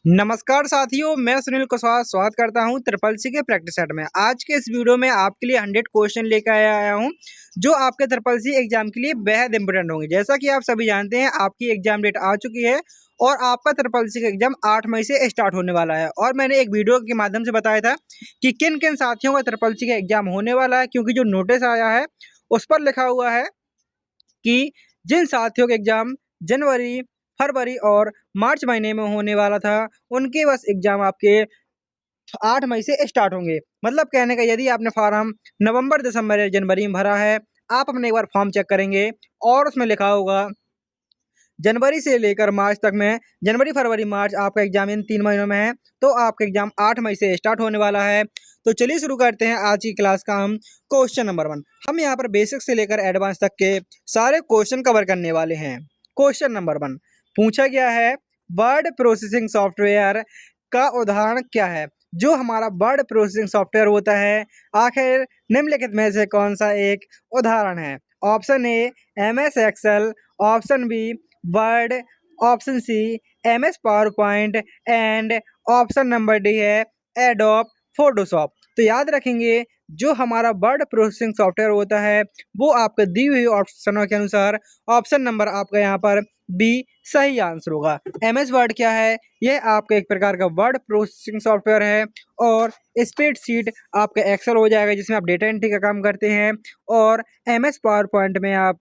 नमस्कार साथियों, मैं सुनील कुशवाहा स्वागत करता हूं ट्रिपल सी के प्रैक्टिस सेट में। आज के इस वीडियो में आपके लिए 100 क्वेश्चन लेकर आया हूं जो आपके ट्रिपल सी एग्जाम के लिए बेहद इंपॉर्टेंट होंगे। जैसा कि आप सभी जानते हैं, आपकी एग्जाम डेट आ चुकी है और आपका ट्रिपल सी का एग्जाम 8 मई से स्टार्ट होने वाला है। और मैंने एक वीडियो के माध्यम से बताया था कि किन किन साथियों का ट्रिपल सी का एग्जाम होने वाला है, क्योंकि जो नोटिस आया है उस पर लिखा हुआ है कि जिन साथियों का एग्जाम जनवरी, फरवरी और मार्च महीने में होने वाला था, उनके बस एग्जाम आपके 8 मई से स्टार्ट होंगे। मतलब कहने का, यदि आपने फॉर्म नवंबर, दिसंबर या जनवरी में भरा है, आप अपने एक बार फॉर्म चेक करेंगे और उसमें लिखा होगा जनवरी से लेकर मार्च तक में, जनवरी, फरवरी, मार्च आपका एग्जाम इन 3 महीनों में है, तो आपका एग्जाम 8 मई से स्टार्ट होने वाला है। तो चलिए शुरू करते हैं आज की क्लास का हम क्वेश्चन नंबर 1। हम यहाँ पर बेसिक से लेकर एडवांस तक के सारे क्वेश्चन कवर करने वाले हैं। क्वेश्चन नंबर 1 पूछा गया है, वर्ड प्रोसेसिंग सॉफ्टवेयर का उदाहरण क्या है? जो हमारा वर्ड प्रोसेसिंग सॉफ्टवेयर होता है, आखिर निम्नलिखित में से कौन सा एक उदाहरण है? Option A MS Excel, option B Word, option C MS PowerPoint and option number D है एडोब फोटोशॉप। तो याद रखेंगे, जो हमारा वर्ड प्रोसेसिंग सॉफ्टवेयर होता है वो आपके दी हुई ऑप्शनों के अनुसार ऑप्शन नंबर आपका यहाँ पर बी सही आंसर होगा। MS वर्ड क्या है? यह आपका एक प्रकार का वर्ड प्रोसेसिंग सॉफ्टवेयर है। और स्प्रेडशीट आपका एक्सेल हो जाएगा, जिसमें आप डेटा एंट्री का काम करते हैं। और MS पावर पॉइंट में आप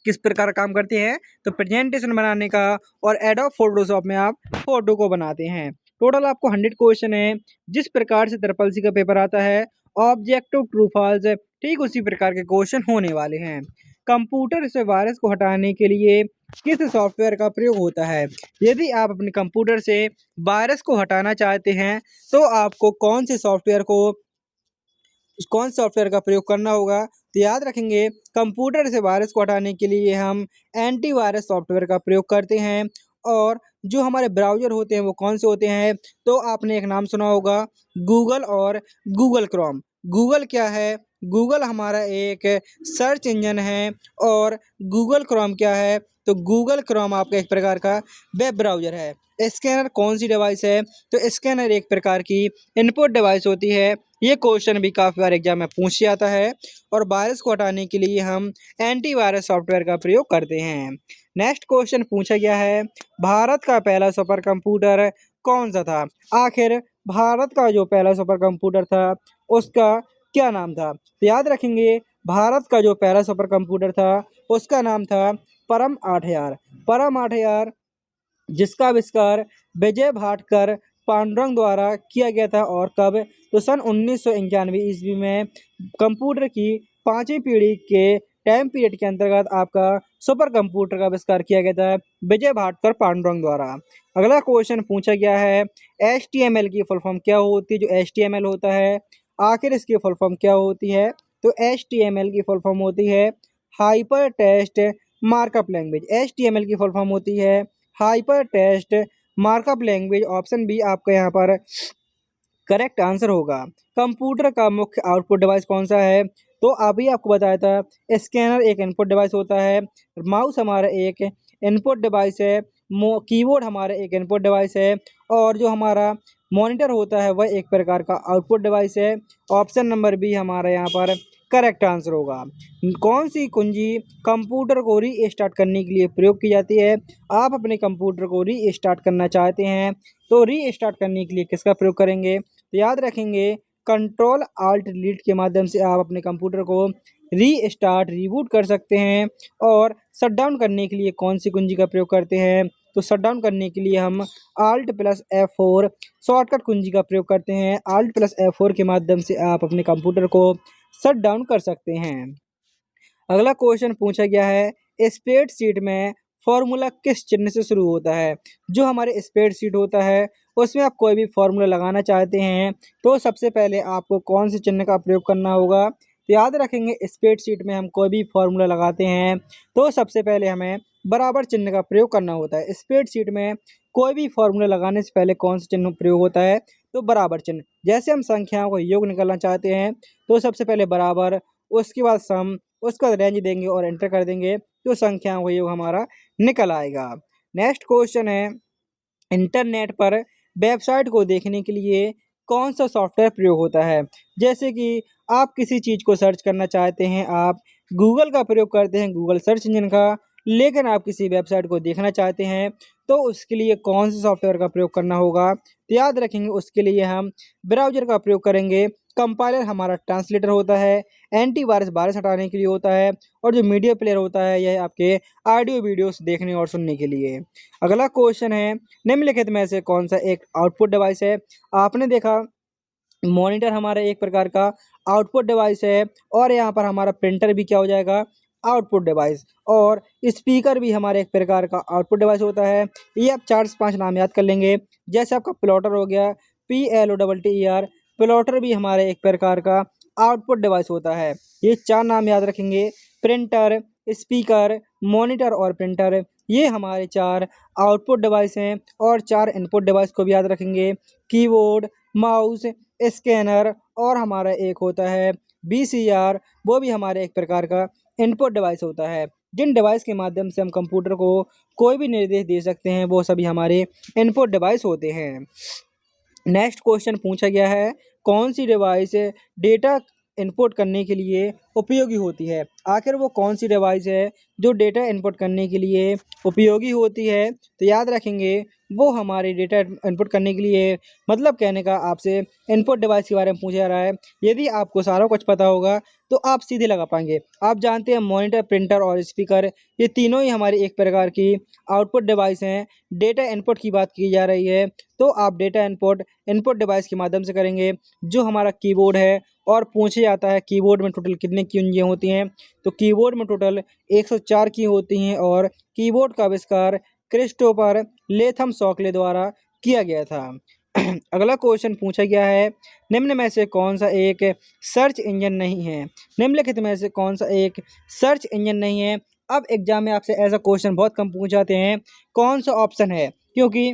किस प्रकार का काम करते हैं? तो प्रेजेंटेशन बनाने का। और एडोब फोटोशॉप में आप फोटो को बनाते हैं। टोटल आपको 100 क्वेश्चन है। जिस प्रकार से ट्रिपल सी का पेपर आता है, ऑब्जेक्टिव ट्रू फॉल्स, ठीक उसी प्रकार के क्वेश्चन होने वाले हैं। कंप्यूटर से वायरस को हटाने के लिए किस सॉफ्टवेयर का प्रयोग होता है? यदि आप अपने कंप्यूटर से वायरस को हटाना चाहते हैं, तो आपको कौन सॉफ्टवेयर का प्रयोग करना होगा? तो याद रखेंगे, कंप्यूटर से वायरस को हटाने के लिए हम एंटीवायरस सॉफ्टवेयर का प्रयोग करते हैं। और जो हमारे ब्राउज़र होते हैं वो कौन से होते हैं? तो आपने एक नाम सुना होगा, गूगल और गूगल क्रोम। गूगल क्या है? गूगल हमारा एक सर्च इंजन है। और गूगल क्रोम क्या है? तो गूगल क्रोम आपका एक प्रकार का वेब ब्राउज़र है। स्कैनर कौन सी डिवाइस है? तो स्कैनर एक प्रकार की इनपुट डिवाइस होती है। ये क्वेश्चन भी काफ़ी बार एग्जाम में पूछ जाता है। और वायरस को हटाने के लिए हम एंटीवायरस सॉफ्टवेयर का प्रयोग करते हैं। नेक्स्ट क्वेश्चन पूछा गया है, भारत का पहला सुपर कंप्यूटर कौन सा था? आखिर भारत का जो पहला सुपर कंप्यूटर था उसका क्या नाम था? तो याद रखेंगे, भारत का जो पहला सुपर कंप्यूटर था उसका नाम था परम 8000। परम 8000, जिसका आविष्कार विजय भाटकर पांडुरंग द्वारा किया गया था। और कब? तो सन 1991 ईस्वी में कंप्यूटर की 5वीं पीढ़ी के टाइम पीरियड के अंतर्गत आपका सुपर कंप्यूटर का आविष्कार किया गया था विजय भाटकर पांडुरंग द्वारा। अगला क्वेश्चन पूछा गया है, HTML की फुल फॉर्म क्या होती है? जो HTML होता है, आखिर इसकी फुल फॉर्म क्या होती है? तो HTML की फुल फॉर्म होती है hyper text markup language. HTML की फुल फॉर्म होती है hyper text markup language. Option B आपका यहाँ पर करेक्ट आंसर होगा। कंप्यूटर का मुख्य आउटपुट डिवाइस कौन सा है? तो अभी आपको बताया था, स्कैनर एक इनपुट डिवाइस होता है, माउस हमारा एक इनपुट डिवाइस है, कीबोर्ड हमारा एक इनपुट डिवाइस है, और जो हमारा मॉनिटर होता है वह एक प्रकार का आउटपुट डिवाइस है। ऑप्शन नंबर बी हमारा यहाँ पर करेक्ट आंसर होगा। कौन सी कुंजी कंप्यूटर को रीस्टार्ट करने के लिए प्रयोग की जाती है? आप अपने कंप्यूटर को रीस्टार्ट करना चाहते हैं, तो रीस्टार्ट करने के लिए किसका प्रयोग करेंगे? तो याद रखेंगे, कंट्रोल आल्ट डिलीट के माध्यम से आप अपने कंप्यूटर को रीस्टार्ट, रीबूट कर सकते हैं। और शट डाउन करने के लिए कौन सी कुंजी का प्रयोग करते हैं? तो शट डाउन करने के लिए हम आल्ट प्लस F4 शॉर्टकट कुंजी का प्रयोग करते हैं। आल्ट प्लस F4 के माध्यम से आप अपने कंप्यूटर को शट डाउन कर सकते हैं। अगला क्वेश्चन पूछा गया है, स्प्रेडशीट में फॉर्मूला किस चिन्ह से शुरू होता है? जो हमारे स्प्रेडशीट होता है उसमें आप कोई भी फॉर्मूला लगाना चाहते हैं, तो सबसे पहले आपको कौन से चिन्ह का प्रयोग करना होगा? तो याद रखेंगे, स्प्रेडशीट में हम कोई भी फॉर्मूला लगाते हैं तो सबसे पहले हमें बराबर चिन्ह का प्रयोग करना होता है। स्प्रेडशीट में कोई भी फॉर्मूला लगाने से पहले कौन सा चिन्ह प्रयोग होता है? तो बराबर चिन्ह। जैसे हम संख्याओं को योग निकालना चाहते हैं तो सबसे पहले बराबर, उसके बाद सम, उसका रेंज देंगे और एंटर कर देंगे, तो संख्याओं का योग हमारा निकल आएगा। नेक्स्ट क्वेश्चन है, इंटरनेट पर वेबसाइट को देखने के लिए कौन सा सॉफ्टवेयर प्रयोग होता है। जैसे कि आप किसी चीज़ को सर्च करना चाहते हैं, आप गूगल का प्रयोग करते हैं, गूगल सर्च इंजन का, लेकिन आप किसी वेबसाइट को देखना चाहते हैं तो उसके लिए कौन से सॉफ्टवेयर का प्रयोग करना होगा। तो याद रखेंगे उसके लिए हम ब्राउज़र का प्रयोग करेंगे। कंपाइलर हमारा ट्रांसलेटर होता है, एंटीवायरस वायरस हटाने के लिए होता है, और जो मीडिया प्लेयर होता है यह आपके ऑडियो वीडियोस देखने और सुनने के लिए। अगला क्वेश्चन है, निम्नलिखित में से कौन सा एक आउटपुट डिवाइस है। आपने देखा मॉनिटर हमारा एक प्रकार का आउटपुट डिवाइस है, और यहाँ पर हमारा प्रिंटर भी क्या हो जाएगा, आउटपुट डिवाइस, और स्पीकर भी हमारे एक प्रकार का आउटपुट डिवाइस होता है। ये आप 4 से 5 नाम याद कर लेंगे। जैसे आपका प्लॉटर हो गया, PLOTTER, प्लॉटर भी हमारे एक प्रकार का आउटपुट डिवाइस होता है। ये 4 नाम याद रखेंगे, प्रिंटर, स्पीकर, मॉनिटर और प्रिंटर, ये हमारे 4 आउटपुट डिवाइस हैं। और 4 इनपुट डिवाइस को भी याद रखेंगे, कीबोर्ड, माउस, स्कैनर, और हमारा एक होता है VCR, वो भी हमारे एक प्रकार का इनपुट डिवाइस होता है। जिन डिवाइस के माध्यम से हम कंप्यूटर को कोई भी निर्देश दे सकते हैं वो सभी हमारे इनपुट डिवाइस होते हैं। नेक्स्ट क्वेश्चन पूछा गया है, कौन सी डिवाइस डेटा इनपुट करने के लिए उपयोगी होती है। आखिर वो कौन सी डिवाइस है जो डेटा इनपुट करने के लिए उपयोगी होती है। तो याद रखेंगे वो हमारे डेटा इनपुट करने के लिए, मतलब कहने का आपसे इनपुट डिवाइस के बारे में पूछा जा रहा है। यदि आपको सारा कुछ पता होगा तो आप सीधे लगा पाएंगे। आप जानते हैं मॉनिटर, प्रिंटर और स्पीकर, ये तीनों ही हमारी एक प्रकार की आउटपुट डिवाइस हैं। डेटा इनपुट की बात की जा रही है तो आप डेटा इनपुट इनपुट डिवाइस के माध्यम से करेंगे। जो हमारा कीबोर्ड है, और पूछा जाता है कीबोर्ड में टोटल कितने कुंजियाँ होती हैं, तो कीबोर्ड में टोटल 104 की होती हैं, और कीबोर्ड का आविष्कार क्रिस्टोफर लेथम शॉकले द्वारा किया गया था। अगला क्वेश्चन पूछा गया है, निम्न में से कौन सा एक सर्च इंजन नहीं है। निम्नलिखित में से कौन सा एक सर्च इंजन नहीं है। अब एग्जाम में आपसे ऐसा क्वेश्चन बहुत कम पूछ जाते हैं, कौन सा ऑप्शन है, क्योंकि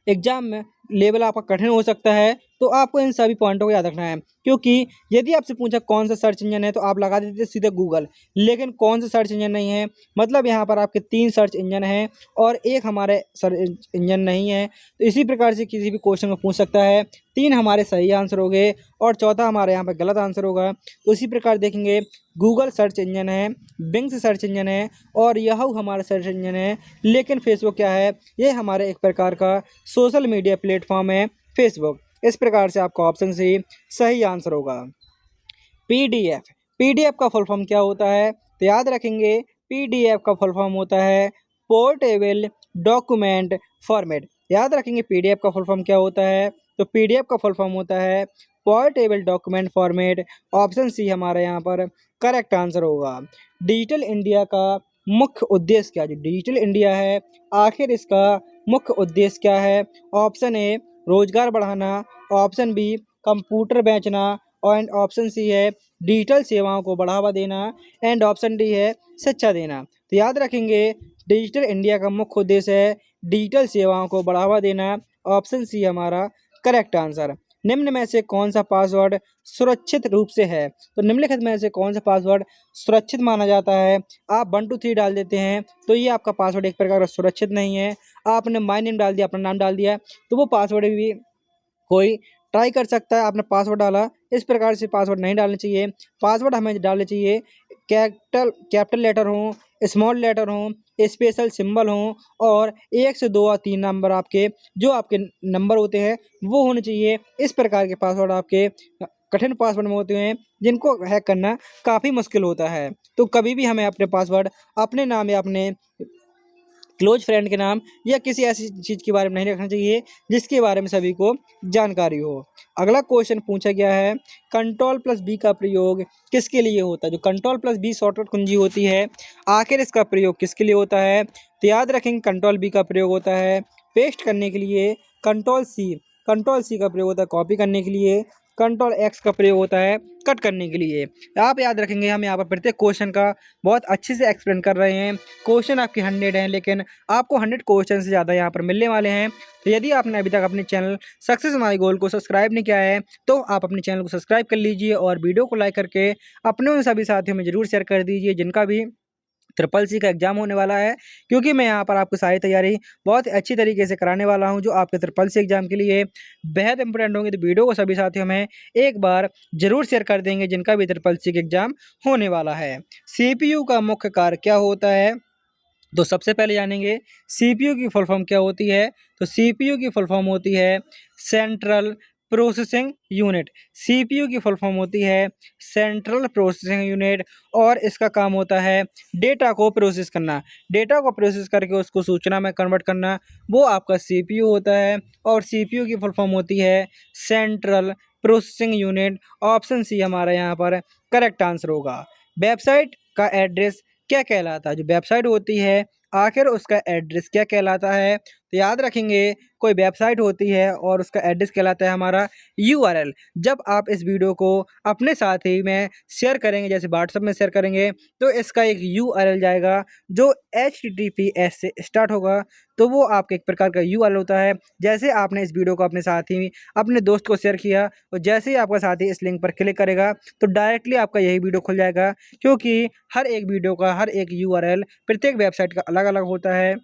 एग्जाम में लेवल आपका कठिन हो सकता है। तो आपको इन सभी पॉइंटों को याद रखना है, क्योंकि यदि आपसे पूछा कौन सा सर्च इंजन है तो आप लगा देते सीधे गूगल, लेकिन कौन सा सर्च इंजन नहीं है, मतलब यहाँ पर आपके 3 सर्च इंजन हैं और एक हमारे सर्च इंजन नहीं है। तो इसी प्रकार से किसी भी क्वेश्चन को पूछ सकता है। 3 हमारे सही आंसर हो गए और चौथा हमारे यहाँ पर गलत आंसर होगा। तो इसी प्रकार देखेंगे, गूगल सर्च इंजन है, बिंग सर्च इंजन है, और याहू हमारा सर्च इंजन है। लेकिन फेसबुक क्या है, ये हमारे एक प्रकार का सोशल मीडिया प्लेटफॉर्म है फेसबुक। इस प्रकार से आपका ऑप्शन सी सही आंसर होगा। PDF, PDF का फुल फॉर्म क्या होता है, तो याद रखेंगे PDF का फुल फॉर्म होता है पोर्टेबल डॉक्यूमेंट फॉर्मेट। याद रखेंगे PDF का फुल फॉर्म क्या होता है, तो PDF का फुल फॉर्म होता है portable document format. Option C हमारा यहाँ पर करेक्ट आंसर होगा। डिजिटल इंडिया का मुख्य उद्देश्य क्या है, जो डिजिटल इंडिया है आखिर इसका मुख्य उद्देश्य क्या है। ऑप्शन ए रोजगार बढ़ाना, ऑप्शन बी कंप्यूटर बेचना, और ऑप्शन सी है डिजिटल सेवाओं को बढ़ावा देना, एंड ऑप्शन डी है शिक्षा देना। तो याद रखेंगे डिजिटल इंडिया का मुख्य उद्देश्य है डिजिटल सेवाओं को बढ़ावा देना। ऑप्शन सी हमारा करेक्ट आंसर। निम्न में से कौन सा पासवर्ड सुरक्षित रूप से है, तो निम्नलिखित में से कौन सा पासवर्ड सुरक्षित माना जाता है। आप 1 2 3 डाल देते हैं तो ये आपका पासवर्ड एक प्रकार का सुरक्षित नहीं है। आपने माय नेम डाल दिया, अपना नाम डाल दिया, तो वो पासवर्ड भी कोई ट्राई कर सकता है। आपने पासवर्ड डाला, इस प्रकार से पासवर्ड नहीं डालना चाहिए। पासवर्ड हमें डालना चाहिए कैपिटल लेटर हों, स्मॉल लेटर हों, स्पेशल सिंबल हों, और 1 से 2 और 3 नंबर आपके जो आपके नंबर होते हैं वो होने चाहिए। इस प्रकार के पासवर्ड आपके कठिन पासवर्ड में होते हैं जिनको हैक करना काफ़ी मुश्किल होता है। तो कभी भी हमें अपने पासवर्ड अपने नाम या अपने क्लोज फ्रेंड के नाम या किसी ऐसी चीज़ के बारे में नहीं रखना चाहिए जिसके बारे में सभी को जानकारी हो। अगला क्वेश्चन पूछा गया है, Ctrl+B का प्रयोग किसके लिए होता है। जो Ctrl+B शॉर्टकट कुंजी होती है आखिर इसका प्रयोग किसके लिए होता है, तो याद रखेंगे Ctrl+B का प्रयोग होता है पेस्ट करने के लिए, Ctrl+C का प्रयोग होता है कॉपी करने के लिए, Ctrl+X का प्रयोग होता है कट करने के लिए। आप याद रखेंगे हम यहाँ पर प्रत्येक क्वेश्चन का बहुत अच्छे से एक्सप्लेन कर रहे हैं। क्वेश्चन आपके 100 हैं, लेकिन आपको 100 क्वेश्चन से ज़्यादा यहाँ पर मिलने वाले हैं। तो यदि आपने अभी तक अपने चैनल सक्सेस माई गोल को सब्सक्राइब नहीं किया है तो आप अपने चैनल को सब्सक्राइब कर लीजिए, और वीडियो को लाइक करके अपने उन सभी साथियों में ज़रूर शेयर कर दीजिए जिनका भी ट्रिपल सी का एग्ज़ाम होने वाला है, क्योंकि मैं यहाँ पर आपको सारी तैयारी बहुत अच्छी तरीके से कराने वाला हूँ जो आपके ट्रिपल सी एग्ज़ाम के लिए बेहद इंपॉर्टेंट होंगे। तो वीडियो को सभी साथियों में एक बार ज़रूर शेयर कर देंगे जिनका भी ट्रिपल सी का एग्ज़ाम होने वाला है। सीपीयू का मुख्य कार्य क्या होता है? तो सबसे पहले जानेंगे सीपीयू की फुल फॉर्म क्या होती है। तो सीपीयू की फुल फॉर्म होती है सेंट्रल प्रोसेसिंग यूनिट। सीपीयू की फुल फॉर्म होती है सेंट्रल प्रोसेसिंग यूनिट और इसका काम होता है डेटा को प्रोसेस करना। डेटा को प्रोसेस करके उसको सूचना में कन्वर्ट करना, वो आपका सीपीयू होता है। और सीपीयू की फुल फॉर्म होती है central processing unit. Option C हमारा यहाँ पर करेक्ट आंसर होगा। वेबसाइट का एड्रेस क्या कहलाता है? जो वेबसाइट होती है आखिर उसका एड्रेस क्या कहलाता है? तो याद रखेंगे कोई वेबसाइट होती है और उसका एड्रेस कहलाता है हमारा यूआरएल। जब आप इस वीडियो को अपने साथी में शेयर करेंगे, जैसे व्हाट्सएप में शेयर करेंगे, तो इसका एक यूआरएल जाएगा जो HTTPS से स्टार्ट होगा। तो वो आपके एक प्रकार का यूआरएल होता है। जैसे आपने इस वीडियो को अपने साथी अपने दोस्त को शेयर किया और जैसे ही आपका साथी इस लिंक पर क्लिक करेगा तो डायरेक्टली आपका यही वीडियो खुल जाएगा, क्योंकि हर एक वीडियो का हर एक यूआरएल प्रत्येक वेबसाइट का अलग-अलग होता है।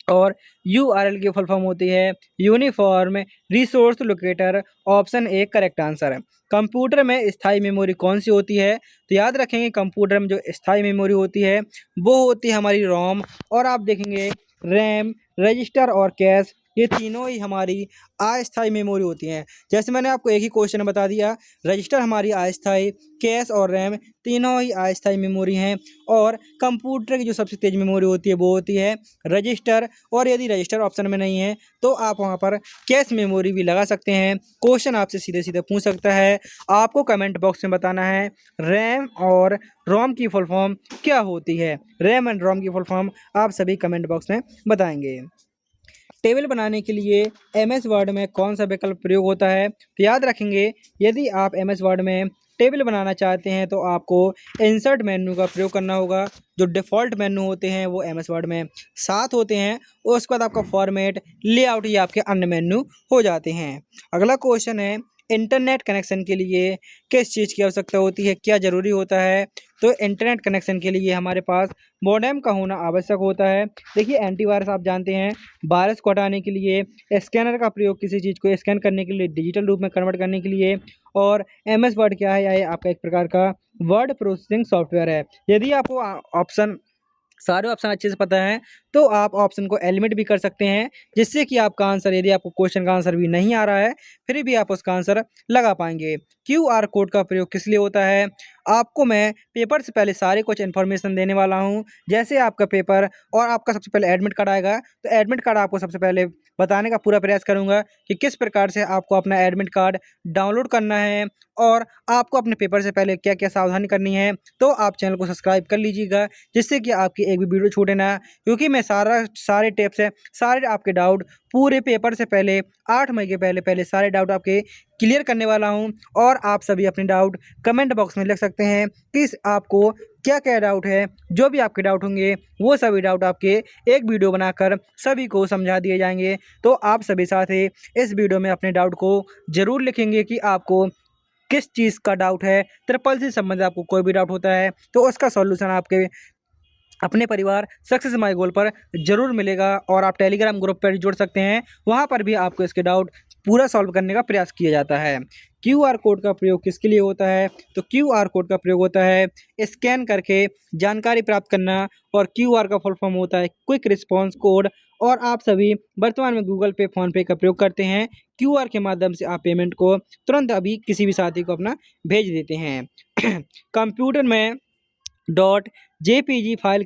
और यूआरएल की फुल फॉर्म होती है uniform resource locator. Option A correct answer है। कंप्यूटर में स्थायी मेमोरी कौन सी होती है? तो याद रखेंगे कंप्यूटर में जो स्थायी मेमोरी होती है वो होती है हमारी रोम। और आप देखेंगे रैम, रजिस्टर और कैश, ये तीनों ही हमारी अस्थायी मेमोरी होती हैं। जैसे मैंने आपको एक ही क्वेश्चन में बता दिया, रजिस्टर हमारी अस्थायी, कैश और रैम तीनों ही अस्थायी मेमोरी हैं। और कंप्यूटर की जो सबसे तेज़ मेमोरी होती है वो होती है रजिस्टर। और यदि रजिस्टर ऑप्शन में नहीं है तो आप वहाँ पर कैश मेमोरी भी लगा सकते हैं। क्वेश्चन आपसे सीधे सीधे पूछ सकता है, आपको कमेंट बॉक्स में बताना है रैम और रोम की फुल फॉर्म क्या होती है। रैम एंड रोम की फुल फॉर्म आप सभी कमेंट बॉक्स में बताएंगे। टेबल बनाने के लिए एमएस वर्ड में कौन सा विकल्प प्रयोग होता है? तो याद रखेंगे यदि आप एमएस वर्ड में टेबल बनाना चाहते हैं तो आपको इंसर्ट मेन्यू का प्रयोग करना होगा। जो डिफ़ॉल्ट मेन्यू होते हैं वो एमएस वर्ड में 7 होते हैं और उसके बाद आपका फॉर्मेट, लेआउट ये आपके अन्य मेन्यू हो जाते हैं। अगला क्वेश्चन है, इंटरनेट कनेक्शन के लिए किस चीज़ की आवश्यकता होती है, क्या ज़रूरी होता है? तो इंटरनेट कनेक्शन के लिए हमारे पास मॉडेम का होना आवश्यक होता है। देखिए एंटीवायरस आप जानते हैं, वायरस को हटाने के लिए स्कैनर का प्रयोग किसी चीज़ को स्कैन करने के लिए, डिजिटल रूप में कन्वर्ट करने के लिए। और एमएस वर्ड क्या है? यह आपका एक प्रकार का वर्ड प्रोसेसिंग सॉफ्टवेयर है। यदि आपको ऑप्शन सारे ऑप्शन अच्छे से पता है तो आप ऑप्शन को एलिमिनेट भी कर सकते हैं, जिससे कि आपका आंसर, यदि आपको क्वेश्चन का आंसर भी नहीं आ रहा है फिर भी आप उसका आंसर लगा पाएंगे। क्यूआर कोड का प्रयोग किस लिए होता है? आपको मैं पेपर से पहले सारे कुछ इन्फॉर्मेशन देने वाला हूं। जैसे आपका पेपर और आपका सबसे पहले एडमिट कार्ड आएगा तो एडमिट कार्ड आपको सबसे पहले बताने का पूरा प्रयास करूंगा कि किस प्रकार से आपको अपना एडमिट कार्ड डाउनलोड करना है और आपको अपने पेपर से पहले क्या क्या सावधानी करनी है। तो आप चैनल को सब्सक्राइब कर लीजिएगा, जिससे कि आपकी एक भी वीडियो छूटे ना, क्योंकि मैं सारे टिप्स है, सारे आपके डाउट पूरे पेपर से पहले 8 मई के पहले पहले सारे डाउट आपके क्लियर करने वाला हूं। और आप सभी अपने डाउट कमेंट बॉक्स में लिख सकते हैं कि आपको क्या क्या डाउट है। जो भी आपके डाउट होंगे वो सभी डाउट आपके एक वीडियो बनाकर सभी को समझा दिए जाएंगे। तो आप सभी साथी इस वीडियो में अपने डाउट को ज़रूर लिखेंगे कि आपको किस चीज़ का डाउट है। ट्रिपल सी संबंधित आपको कोई भी डाउट होता है तो उसका सॉल्यूशन आपके अपने परिवार सक्सेस माई गोल पर ज़रूर मिलेगा। और आप टेलीग्राम ग्रुप पर जुड़ सकते हैं, वहाँ पर भी आपको इसके डाउट पूरा सॉल्व करने का प्रयास किया जाता है। क्यूआर कोड का प्रयोग किसके लिए होता है? तो क्यूआर कोड का प्रयोग होता है स्कैन करके जानकारी प्राप्त करना। और क्यूआर का फुल फॉर्म होता है क्विक रिस्पॉन्स कोड। और आप सभी वर्तमान में गूगल पे, फ़ोन पे का प्रयोग करते हैं। क्यूआर के माध्यम से आप पेमेंट को तुरंत अभी किसी भी साथी को अपना भेज देते हैं। कंप्यूटर में डॉट जेपीजी फाइल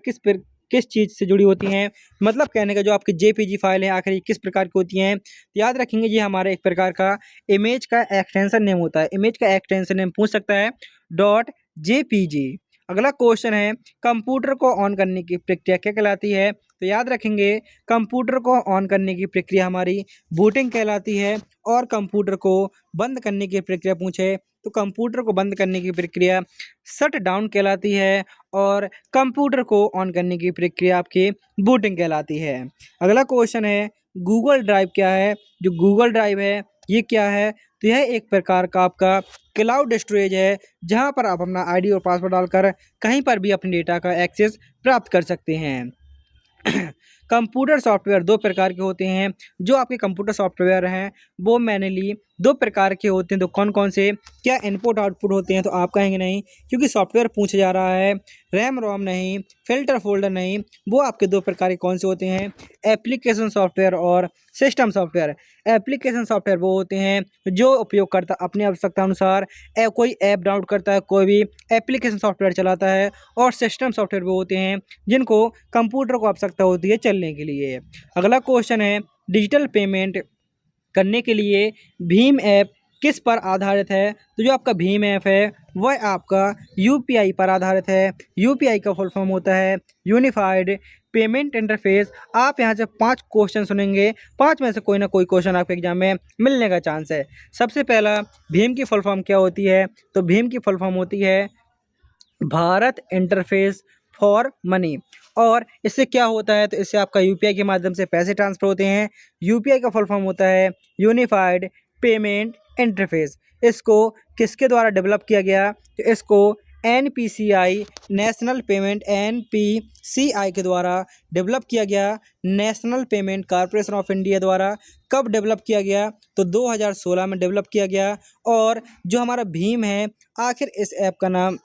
किस चीज़ से जुड़ी होती हैं? मतलब कहने का जो आपकी जेपीजी फाइल है आखिर ये किस प्रकार की होती हैं? तो याद रखेंगे ये हमारा एक प्रकार का इमेज का एक्सटेंशन नेम होता है। इमेज का एक्सटेंशन नेम पूछ सकता है डॉट जेपीजी। अगला क्वेश्चन है, कंप्यूटर को ऑन करने की प्रक्रिया क्या कहलाती है? तो याद रखेंगे कंप्यूटर को ऑन करने की प्रक्रिया हमारी बूटिंग कहलाती है। और कंप्यूटर को बंद करने की प्रक्रिया पूछे तो कंप्यूटर को बंद करने की प्रक्रिया शट डाउन कहलाती है। और कंप्यूटर को ऑन करने की प्रक्रिया आपकी बूटिंग कहलाती है। अगला क्वेश्चन है, गूगल ड्राइव क्या है? जो गूगल ड्राइव है ये क्या है? तो यह एक प्रकार का आपका क्लाउड स्टोरेज है, जहाँ पर आप अपना आईडी और पासवर्ड डालकर कहीं पर भी अपने डेटा का एक्सेस प्राप्त कर सकते हैं। कंप्यूटर सॉफ्टवेयर दो प्रकार के होते हैं। जो आपके कंप्यूटर सॉफ्टवेयर हैं वो मैनली दो प्रकार के होते हैं। तो कौन कौन से, क्या इनपुट आउटपुट होते हैं? तो आप कहेंगे नहीं, क्योंकि सॉफ्टवेयर पूछा जा रहा है, रैम रोम नहीं, फिल्टर फोल्डर नहीं। वो आपके दो प्रकार के कौन से होते हैं? एप्लीकेशन सॉफ्टवेयर और सिस्टम सॉफ्टवेयर। एप्लीकेशन सॉफ्टवेयर वो होते हैं जो उपयोगकर्ता अपनी आवश्यकता अनुसार कोई ऐप डाउनलोड करता है, कोई भी एप्लीकेशन सॉफ्टवेयर चलाता है। और सिस्टम सॉफ्टवेयर वो होते हैं जिनको कंप्यूटर को आवश्यकता होती है चलने के लिए। अगला क्वेश्चन है, डिजिटल पेमेंट करने के लिए भीम ऐप किस पर आधारित है? तो जो आपका भीम ऐप है वह आपका यूपीआई पर आधारित है। यूपीआई का फुल फॉर्म होता है यूनिफाइड पेमेंट इंटरफेस। आप यहाँ से 5 क्वेश्चन सुनेंगे, 5 में से कोई ना कोई क्वेश्चन आपके एग्जाम में मिलने का चांस है। सबसे पहला, भीम की फुल फॉर्म क्या होती है? तो भीम की फुल फॉर्म होती है भारत इंटरफेस फॉर मनी। और इससे क्या होता है? तो इससे आपका यूपीआई के माध्यम से पैसे ट्रांसफर होते हैं। यूपीआई का फुल फॉर्म होता है यूनिफाइड पेमेंट इंटरफेस। इसको किसके द्वारा डेवलप किया गया? तो इसको एनपीसीआई, नेशनल पेमेंट एनपीसीआई के द्वारा डेवलप किया गया। National payment corporation of India द्वारा कब डेवलप किया गया? तो 2016 में डेवलप किया गया। और जो हमारा भीम है, आखिर इस ऐप का नाम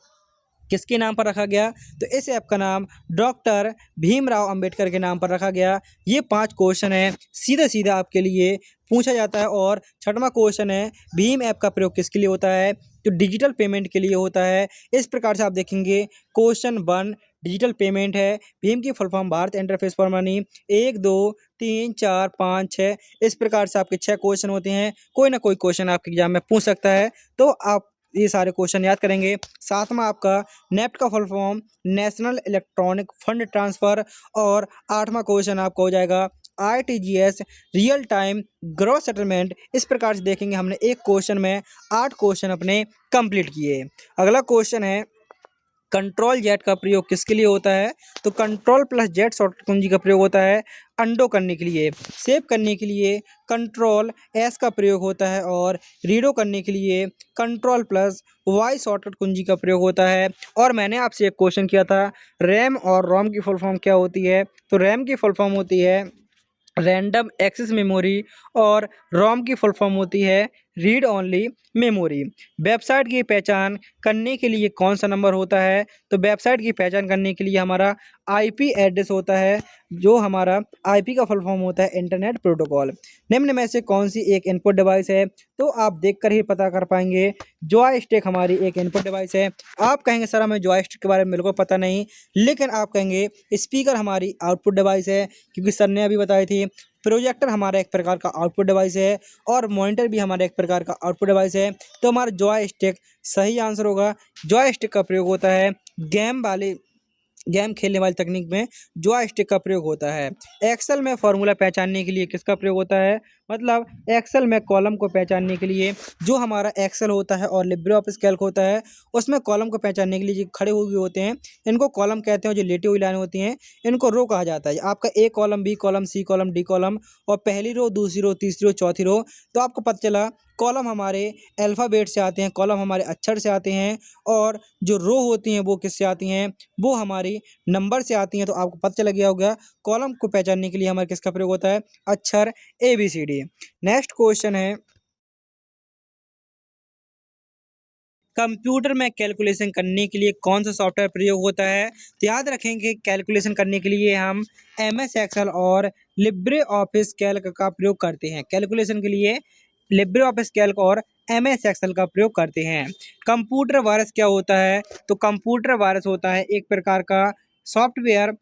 किसके नाम पर रखा गया? तो इस ऐप का नाम डॉक्टर भीमराव अंबेडकर के नाम पर रखा गया। ये 5 क्वेश्चन है, सीधा सीधा आपके लिए पूछा जाता है। और छठवां क्वेश्चन है, भीम ऐप का प्रयोग किसके लिए होता है? तो डिजिटल पेमेंट के लिए होता है। इस प्रकार से आप देखेंगे, क्वेश्चन 1 डिजिटल पेमेंट है। भीम की full form Bharat interface for money. 1 2 3 4 5 6 इस प्रकार से आपके 6 क्वेश्चन होते हैं। कोई ना कोई क्वेश्चन आपके एग्जाम में पूछ सकता है, तो आप ये सारे क्वेश्चन याद करेंगे। सातवां आपका नेफ्ट का full form national electronic fund transfer. और आठवां क्वेश्चन आपका हो जाएगा RTGS, real time gross settlement. इस प्रकार से देखेंगे, हमने एक क्वेश्चन में 8 क्वेश्चन अपने कंप्लीट किए। अगला क्वेश्चन है, कंट्रोल जेट का प्रयोग किसके लिए होता है? तो कंट्रोल प्लस जेट शॉर्टकट कुंजी का प्रयोग होता है अंडो करने के लिए। सेव करने के लिए कंट्रोल एस का प्रयोग होता है। और रीडो करने के लिए कंट्रोल प्लस वाई शॉर्टकट कुंजी का प्रयोग होता है। और मैंने आपसे एक क्वेश्चन किया था, रैम और रोम की फुल फॉर्म क्या होती है? तो रैम की फुल फॉर्म होती है रैंडम एक्सेस मेमोरी। और रोम की फुल फॉर्म होती है रीड ओनली मेमोरी। वेबसाइट की पहचान करने के लिए कौन सा नंबर होता है? तो वेबसाइट की पहचान करने के लिए हमारा आईपी एड्रेस होता है, जो हमारा आईपी का फुल फॉर्म होता है इंटरनेट प्रोटोकॉल। निम्न में से कौन सी एक इनपुट डिवाइस है? तो आप देखकर ही पता कर पाएंगे। जॉयस्टिक हमारी एक इनपुट डिवाइस है। आप कहेंगे सर हमें जॉयस्टिक के बारे में बिल्कुल पता नहीं, लेकिन आप कहेंगे स्पीकर हमारी आउटपुट डिवाइस है, क्योंकि सर ने अभी बताई थी। प्रोजेक्टर हमारा एक प्रकार का आउटपुट डिवाइस है। और मॉनिटर भी हमारा एक प्रकार का आउटपुट डिवाइस है। तो हमारा जॉयस्टिक सही आंसर होगा। जॉयस्टिक का प्रयोग होता है गेम खेलने वाली तकनीक में जॉयस्टिक का प्रयोग होता है। एक्सेल में फॉर्मूला पहचानने के लिए किसका प्रयोग होता है? मतलब एक्सेल में कॉलम को पहचानने के लिए, जो हमारा एक्सेल होता है और लिब्रे ऑफिस कैल्क होता है, उसमें कॉलम को पहचानने के लिए जो खड़े हुए होते हैं, इनको कॉलम कहते हैं। जो लेटी हुई लाइन होती हैं, इनको रो कहा जाता है। आपका A column, B column, C column, D column, और पहली रो, दूसरी रो, तीसरी रो, चौथी रो। तो आपको पता चला कॉलम हमारे अल्फ़ाबेट से आते हैं, कॉलम हमारे अक्षर से आते हैं। और जो रो होती हैं वो किससे आती हैं? वो हमारी नंबर से आती हैं। तो आपको पता चल गया होगा कॉलम को पहचानने के लिए हमारे किसका प्रयोग होता है? अक्षर ABCD। नेक्स्ट क्वेश्चन है, कंप्यूटर में कैलकुलेशन करने के लिए कौन सा सॉफ्टवेयर प्रयोग होता है? तो याद रखेंगे, कैलकुलेशन करने के लिए हम MS एक्सेल और लिब्रे ऑफिस कैल्क का प्रयोग करते हैं। कैलकुलेशन के लिए लिब्रे ऑफिस कैल्क और MS एक्सेल का प्रयोग करते हैं। कंप्यूटर वायरस क्या होता है? तो कंप्यूटर वायरस होता है एक प्रकार का सॉफ्टवेयर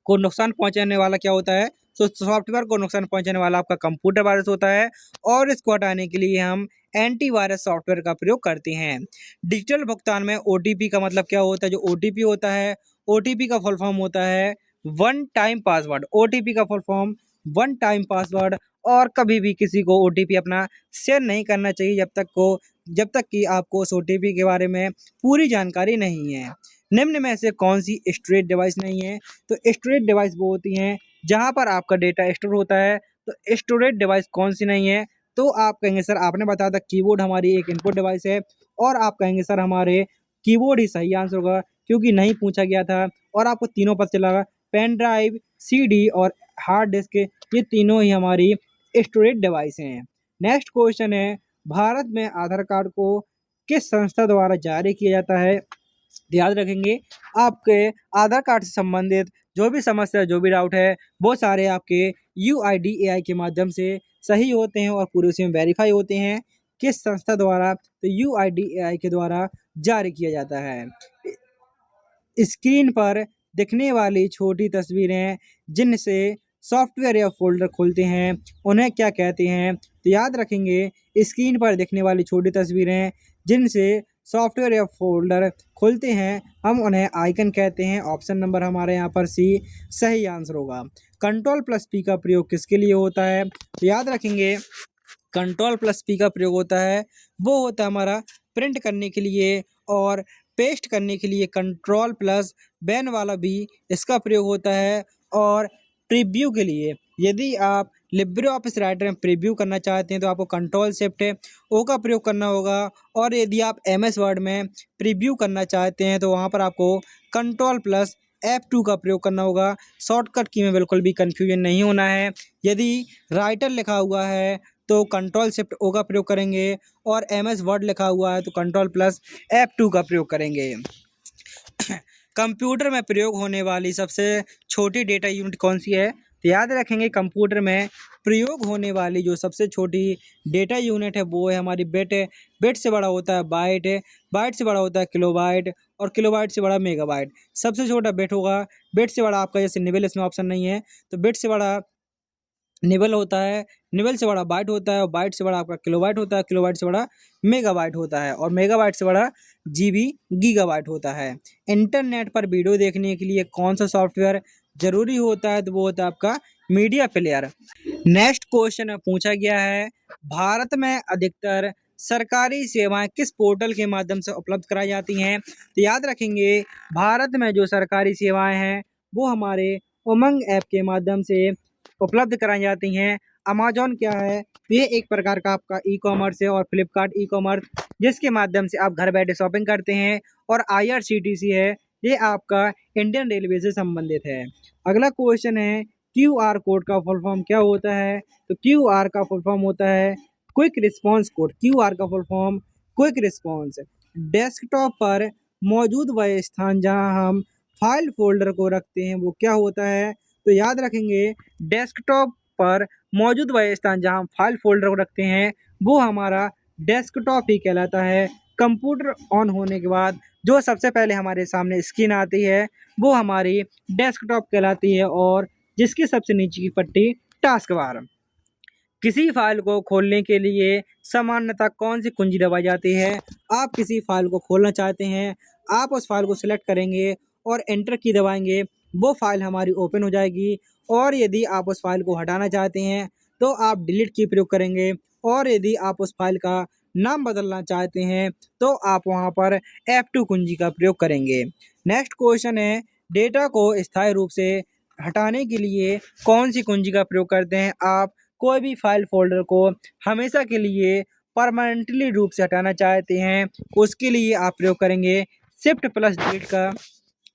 को नुकसान पहुंचाने वाला क्या होता है? तो सॉफ्टवेयर को नुकसान पहुंचाने वाला आपका कंप्यूटर वायरस होता है। और इसको हटाने के लिए हम एंटीवायरस सॉफ्टवेयर का प्रयोग करते हैं। डिजिटल भुगतान में OTP का मतलब क्या होता है? जो OTP होता है, OTP का फुल फॉर्म होता है वन टाइम पासवर्ड। OTP का full form one time password. और कभी भी किसी को OTP अपना शेयर नहीं करना चाहिए जब तक कि आपको उस OTP के बारे में पूरी जानकारी नहीं है। निम्न में से कौन सी स्टोरेज डिवाइस नहीं है? तो स्टोरेज डिवाइस वो होती हैं जहाँ पर आपका डेटा स्टोर होता है। तो स्टोरेज डिवाइस कौन सी नहीं है? तो आप कहेंगे सर आपने बताया था कीबोर्ड हमारी एक इनपुट डिवाइस है, और आप कहेंगे सर हमारे कीबोर्ड ही सही आंसर होगा क्योंकि नहीं पूछा गया था और आपको तीनों पता चला। पेन ड्राइव, सीडी और हार्ड डिस्क, ये तीनों ही हमारी स्टोरेज डिवाइस हैं। नेक्स्ट क्वेश्चन है, भारत में आधार कार्ड को किस संस्था द्वारा जारी किया जाता है? याद रखेंगे आपके आधार कार्ड से संबंधित जो भी समस्या, जो भी डाउट है, वो सारे आपके UIDAI के माध्यम से सही होते हैं और पूरे उसमें वेरीफाई होते हैं। किस संस्था द्वारा? तो UIDAI के द्वारा जारी किया जाता है। स्क्रीन पर दिखने वाली छोटी तस्वीरें जिनसे सॉफ्टवेयर या फ़ोल्डर खुलते हैं, उन्हें क्या कहते हैं? तो याद रखेंगे स्क्रीन पर दिखने वाली छोटी तस्वीरें जिनसे सॉफ्टवेयर या फ़ोल्डर खुलते हैं, हम उन्हें आइकन कहते हैं। ऑप्शन नंबर हमारे यहाँ पर सी सही आंसर होगा। कंट्रोल+P का प्रयोग किसके लिए होता है? तो याद रखेंगे कंट्रोल+P का प्रयोग होता है, वो होता है हमारा प्रिंट करने के लिए और पेस्ट करने के लिए कंट्रोल प्लस बैन वाला भी इसका प्रयोग होता है। और प्रीव्यू के लिए यदि आप लिब्रे ऑफिस राइटर में प्रीव्यू करना चाहते हैं तो आपको कंट्रोल+Shift+O का प्रयोग करना होगा, और यदि आप MS वर्ड में प्रीव्यू करना चाहते हैं तो वहाँ पर आपको कंट्रोल+F2 का प्रयोग करना होगा। शॉर्टकट की में बिल्कुल भी कन्फ्यूजन नहीं होना है। यदि राइटर लिखा हुआ है तो कंट्रोल+Shift+O का प्रयोग करेंगे, और MS वर्ड लिखा हुआ है तो कंट्रोल+F2 का प्रयोग करेंगे। कंप्यूटर में प्रयोग होने वाली सबसे छोटी डेटा यूनिट कौन सी है? तो याद रखेंगे कंप्यूटर में प्रयोग होने वाली जो सबसे छोटी डेटा यूनिट है वो है हमारी बिट। बिट से बड़ा होता है बाइट, बाइट से बड़ा होता है किलोबाइट, और किलोबाइट से बड़ा मेगाबाइट। सबसे छोटा बिट होगा। बिट से बड़ा आपका जैसे निबल, इसमें ऑप्शन नहीं है, तो बिट से बड़ा निबल होता है, निबल से बड़ा बाइट होता है, और बाइट से बड़ा आपका किलोबाइट होता है, किलोबाइट से बड़ा मेगाबाइट होता है, और मेगाबाइट से बड़ा जीबी गीगाबाइट होता है। इंटरनेट पर वीडियो देखने के लिए कौन सा सॉफ्टवेयर जरूरी होता है? तो वो होता है आपका मीडिया प्लेयर। नेक्स्ट क्वेश्चन में पूछा गया है, भारत में अधिकतर सरकारी सेवाएं किस पोर्टल के माध्यम से उपलब्ध कराई जाती हैं? तो याद रखेंगे भारत में जो सरकारी सेवाएं हैं वो हमारे उमंग ऐप के माध्यम से उपलब्ध कराई जाती हैं। अमेज़न क्या है? ये एक प्रकार का आपका ई-कॉमर्स है, और फ्लिपकार्ट ई-कॉमर्स जिसके माध्यम से आप घर बैठे शॉपिंग करते हैं, और IRCTC है, ये आपका इंडियन रेलवे से संबंधित है। अगला क्वेश्चन है, QR कोड का फुल फॉर्म क्या होता है? तो QR का फुल फॉर्म होता है क्विक रिस्पॉन्स कोड। QR का full form quick response. Desktop पर मौजूद वह स्थान जहां हम फाइल फोल्डर को रखते हैं वो क्या होता है? तो याद रखेंगे डेस्कटॉप पर मौजूद वह स्थान जहां हम फाइल फोल्डर को रखते हैं वो हमारा डेस्कटॉप ही कहलाता है। कंप्यूटर ऑन होने के बाद जो सबसे पहले हमारे सामने स्क्रीन आती है वो हमारी डेस्कटॉप कहलाती है, और जिसकी सबसे नीचे की पट्टी टास्क बार। किसी फाइल को खोलने के लिए सामान्यतः कौन सी कुंजी दबाई जाती है? आप किसी फाइल को खोलना चाहते हैं, आप उस फाइल को सिलेक्ट करेंगे और एंटर की दबाएंगे, वो फाइल हमारी ओपन हो जाएगी। और यदि आप उस फाइल को हटाना चाहते हैं तो आप डिलीट की प्रयोग करेंगे, और यदि आप उस फाइल का नाम बदलना चाहते हैं तो आप वहाँ पर F2 कुंजी का प्रयोग करेंगे। नेक्स्ट क्वेश्चन है, डेटा को स्थायी रूप से हटाने के लिए कौन सी कुंजी का प्रयोग करते हैं? आप कोई भी फाइल फोल्डर को हमेशा के लिए परमानेंटली रूप से हटाना चाहते हैं, उसके लिए आप प्रयोग करेंगे Shift+Delete का।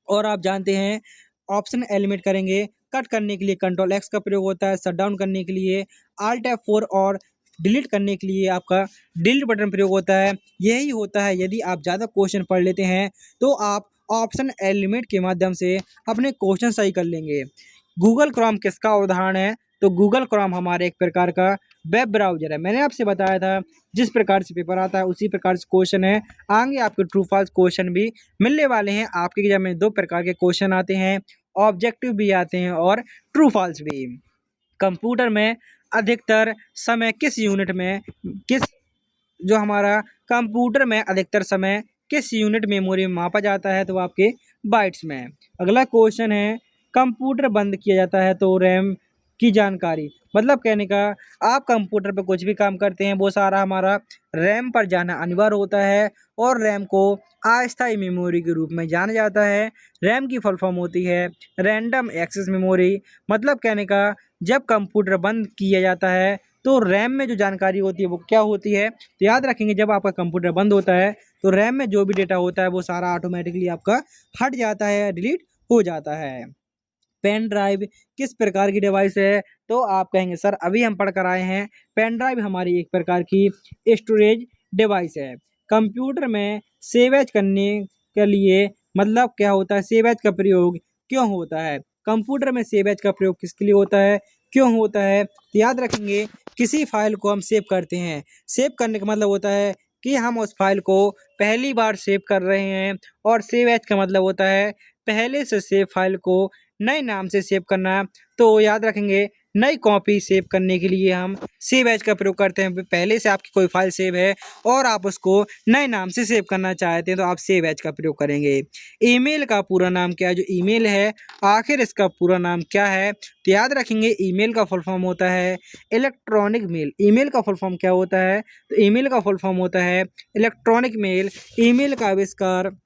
और आप जानते हैं ऑप्शन एलिमिनेट करेंगे। कट करने के लिए Ctrl+X का प्रयोग होता है, शट डाउन करने के लिए Alt+F4, और डिलीट करने के लिए आपका डिलीट बटन प्रयोग होता है। यही होता है, यदि आप ज़्यादा क्वेश्चन पढ़ लेते हैं तो आप ऑप्शन एलिमिनेट के माध्यम से अपने क्वेश्चन सही कर लेंगे। गूगल क्रोम किसका उदाहरण है? तो गूगल क्रोम हमारे एक प्रकार का वेब ब्राउज़र है। मैंने आपसे बताया था जिस प्रकार से पेपर आता है उसी प्रकार से क्वेश्चन है। आगे आपके ट्रू फॉल्स क्वेश्चन भी मिलने वाले हैं। आपके एग्जाम में 2 प्रकार के क्वेश्चन आते हैं, ऑब्जेक्टिव भी आते हैं और ट्रू फॉल्स भी। कंप्यूटर में अधिकतर समय किस यूनिट में किस जो हमारा कंप्यूटर में अधिकतर समय किस यूनिट मेमोरी में मापा जाता है? तो आपके बाइट्स में। अगला क्वेश्चन है, कंप्यूटर बंद किया जाता है तो रैम की जानकारी, मतलब कहने का आप कंप्यूटर पे कुछ भी काम करते हैं वो सारा हमारा रैम पर जाना अनिवार्य होता है, और रैम को अस्थायी मेमोरी के रूप में जाना जाता है। रैम की फुल फॉर्म होती है रैंडम एक्सेस मेमोरी। मतलब कहने का जब कंप्यूटर बंद किया जाता है तो रैम में जो जानकारी होती है वो क्या होती है, तो याद रखेंगे जब आपका कंप्यूटर बंद होता है तो रैम में जो भी डेटा होता है वो सारा ऑटोमेटिकली आपका हट जाता है, डिलीट हो जाता है। पेन ड्राइव किस प्रकार की डिवाइस है, तो आप कहेंगे सर अभी हम पढ़ कर आए हैं पेन ड्राइव हमारी एक प्रकार की स्टोरेज डिवाइस है। कंप्यूटर में सेव एज करने के लिए मतलब क्या होता है, सेव एज का प्रयोग क्यों होता है, कंप्यूटर में सेव एज का प्रयोग किसके लिए होता है, क्यों होता है, तो याद रखेंगे किसी फाइल को हम सेव करते हैं, सेव करने का मतलब होता है कि हम उस फाइल को पहली बार सेव कर रहे हैं, और सेव एज का मतलब होता है पहले से सेव फाइल को नए नाम से सेव करना। तो याद रखेंगे नई कॉपी सेव करने के लिए हम सेव एज का प्रयोग करते हैं। पहले से आपकी कोई फाइल सेव है और आप उसको नए नाम से सेव करना चाहते हैं तो आप सेव एज का प्रयोग करेंगे। ईमेल का पूरा नाम क्या है, जो ईमेल है आखिर इसका पूरा नाम क्या है, तो याद रखेंगे ईमेल का फुल फॉर्म होता है इलेक्ट्रॉनिक मेल। ईमेल का फुल फॉर्म क्या होता है, तो ईमेल का फुल फॉर्म होता है इलेक्ट्रॉनिक मेल। ईमेल का आविष्कार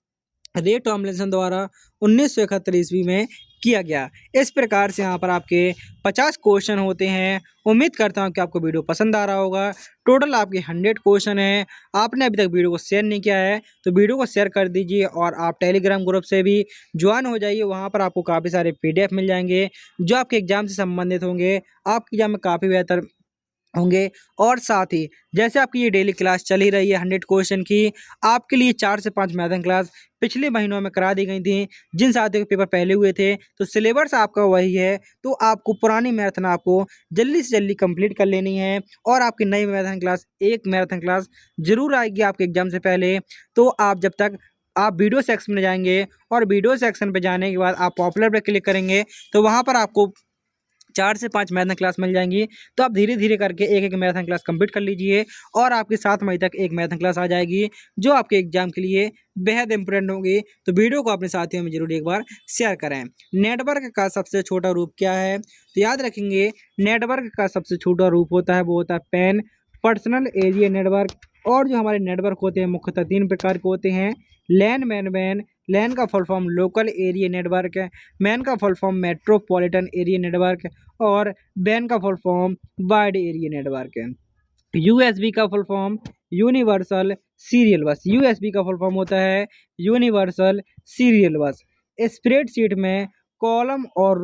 रे टॉमलिंसन द्वारा 1971 ईस्वी में किया गया। इस प्रकार से यहाँ पर आपके 50 क्वेश्चन होते हैं। उम्मीद करता हूँ कि आपको वीडियो पसंद आ रहा होगा। टोटल आपके 100 क्वेश्चन हैं। आपने अभी तक वीडियो को शेयर नहीं किया है तो वीडियो को शेयर कर दीजिए, और आप टेलीग्राम ग्रुप से भी ज्वाइन हो जाइए। वहाँ पर आपको काफ़ी सारे PDF मिल जाएंगे जो आपके एग्जाम से संबंधित होंगे, आपके एग्जाम में काफ़ी बेहतर होंगे। और साथ ही जैसे आपकी ये डेली क्लास चल ही रही है 100 क्वेश्चन की, आपके लिए 4 से 5 मैथन क्लास पिछले महीनों में करा दी गई थी। जिन साथियों के पेपर पहले हुए थे तो सिलेबस आपका वही है, तो आपको पुरानी मैथन आपको जल्दी से जल्दी कंप्लीट कर लेनी है, और आपकी नई मैथन क्लास एक मैथन क्लास जरूर आएगी आपके एग्जाम से पहले। तो आप जब तक आप वीडियो सेक्शन में जाएंगे और वीडियो सेक्शन पे जाने के बाद आप पॉपुलर पे क्लिक करेंगे तो वहाँ पर आपको 4 से 5 मैथन क्लास मिल जाएंगी। तो आप धीरे धीरे करके एक एक मैथन क्लास कंप्लीट कर लीजिए, और आपके 7 मई तक एक मैथन क्लास आ जाएगी जो आपके एग्जाम के लिए बेहद इंपॉर्टेंट होगी। तो वीडियो को अपने साथियों में जरूर एक बार शेयर करें। नेटवर्क का सबसे छोटा रूप क्या है, तो याद रखेंगे नेटवर्क का सबसे छोटा रूप होता है वो होता है पैन, पर्सनल एरिया नेटवर्क। और जो हमारे नेटवर्क होते हैं मुख्यतः 3 प्रकार के होते हैं, लैन, मैन वैन। लैन का full form local area network है, मैन का full form metropolitan area network, और बैन का full form wide area network है। यूएसबी का full form universal serial bus. USB का फुल फॉर्म होता है यूनिवर्सल सीरियल बस। स्प्रेडशीट में कॉलम और